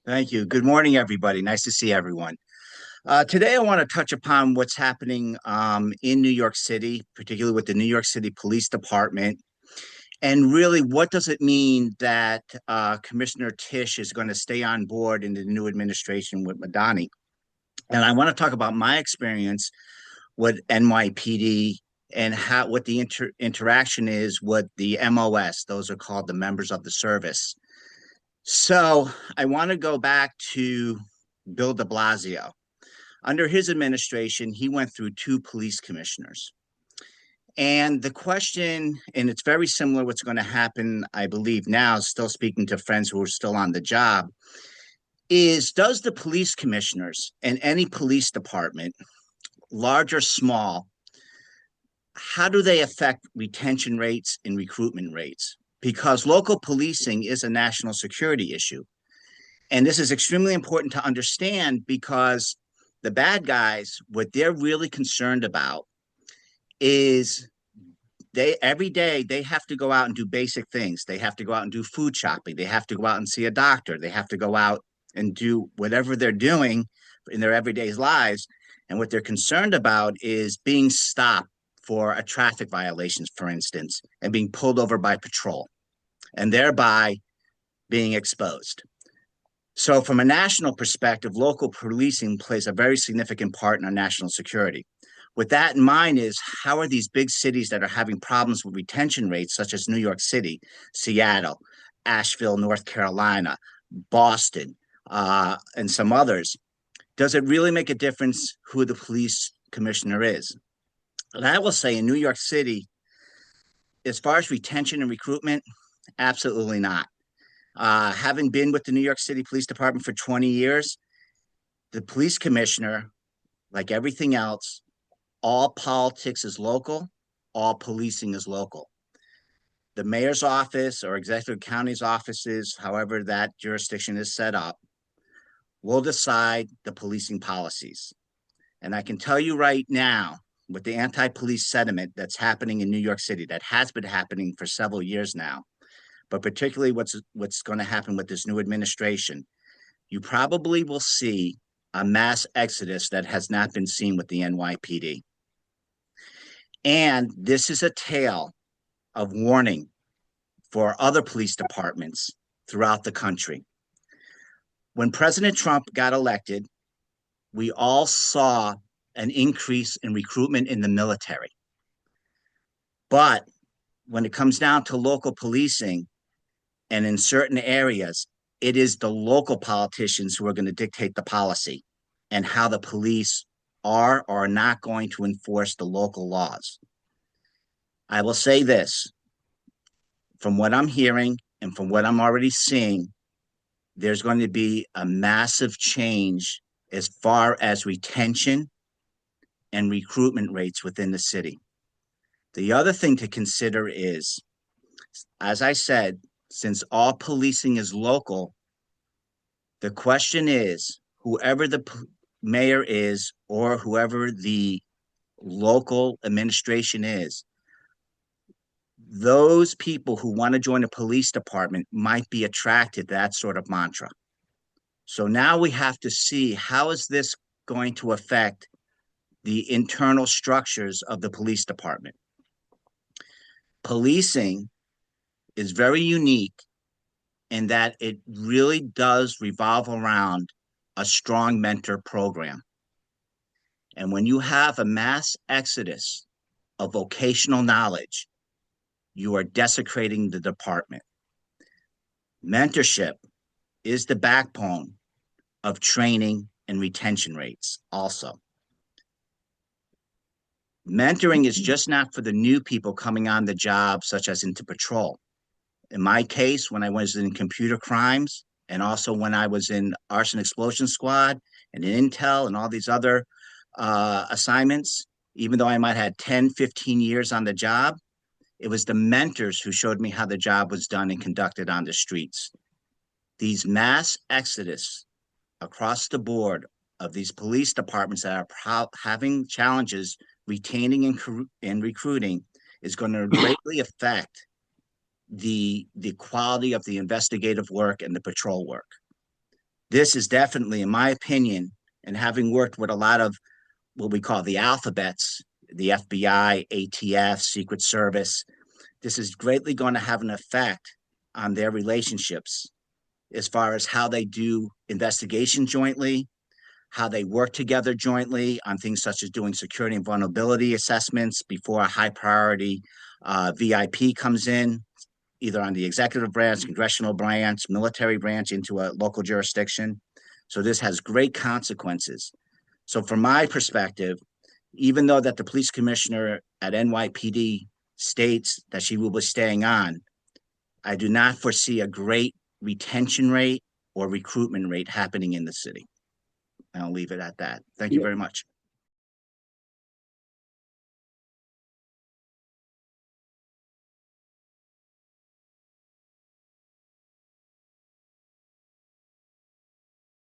Thank you. Good morning, everybody. Nice to see everyone. Today, I want to touch upon what's happening in New York City, particularly with the New York City Police Department, and really what does it mean that Commissioner Tisch is going to stay on board in the new administration with Madani. And I want to talk about my experience with NYPD and how what the interaction is with the MOS. Those are called the members of the service. So I want to go back to Bill de Blasio. Under his administration, he went through two police commissioners. And the question, and it's very similar what's going to happen, I believe, now, still speaking to friends who are still on the job, is does the police commissioners and any police department, large or small, how do they affect retention rates and recruitment rates? Because local policing is a national security issue. And this is extremely important to understand because the bad guys, what they're really concerned about is they every day they have to go out and do basic things. They have to go out and do food shopping. They have to go out and see a doctor. They have to go out and do whatever they're doing in their everyday lives. And what they're concerned about is being stopped for a traffic violations, for instance, and being pulled over by patrol and thereby being exposed. So, from a national perspective, local policing plays a very significant part in our national security. With that in mind, is how are these big cities that are having problems with retention rates, such as New York City, Seattle, Asheville, North Carolina, Boston, and some others, does it really make a difference who the police commissioner is? And I will say in New York City, as far as retention and recruitment, absolutely not. Having been with the New York City Police Department for 20 years, the police commissioner, like everything else, all politics is local, all policing is local. The mayor's office or executive county's offices, however that jurisdiction is set up, will decide the policing policies. And I can tell you right now, with the anti police sentiment that's happening in New York City, that has been happening for several years now, but particularly what's going to happen with this new administration, you probably will see a mass exodus that has not been seen with the NYPD. And this is a tale of warning for other police departments throughout the country. When President Trump got elected, we all saw an increase in recruitment in the military. But when it comes down to local policing and in certain areas, it is the local politicians who are going to dictate the policy and how the police are or are not going to enforce the local laws. I will say this from what I'm hearing and from what I'm already seeing, there's going to be a massive change as far as retention and recruitment rates within the city. The other thing to consider is, as I said, since all policing is local, the question is whoever the mayor is or whoever the local administration is, those people who want to join a police department might be attracted to that sort of mantra. So now we have to see how is this going to affect the internal structures of the police department. Policing is very unique in that it really does revolve around a strong mentor program. And when you have a mass exodus of vocational knowledge, you are desecrating the department. Mentorship is the backbone of training and retention rates also. Mentoring is just not for the new people coming on the job, such as into patrol. In my case, when I was in computer crimes and also when I was in arson explosion squad and in intel and all these other assignments, even though I might have had 10, 15 years on the job, it was the mentors who showed me how the job was done and conducted on the streets. These mass exodus across the board of these police departments that are having challenges retaining and recruiting is going to greatly affect the quality of the investigative work and the patrol work. This is definitely, in my opinion, and having worked with a lot of what we call the alphabets, the FBI, ATF, Secret Service, this is greatly going to have an effect on their relationships as far as how they do investigation jointly, how they work together jointly on things such as doing security and vulnerability assessments before a high priority VIP comes in, either on the executive branch, congressional branch, military branch into a local jurisdiction. So this has great consequences. So from my perspective, even though that the police commissioner at NYPD states that she will be staying on, I do not foresee a great retention rate or recruitment rate happening in the city. I'll leave it at that. Thank you Yeah, very much.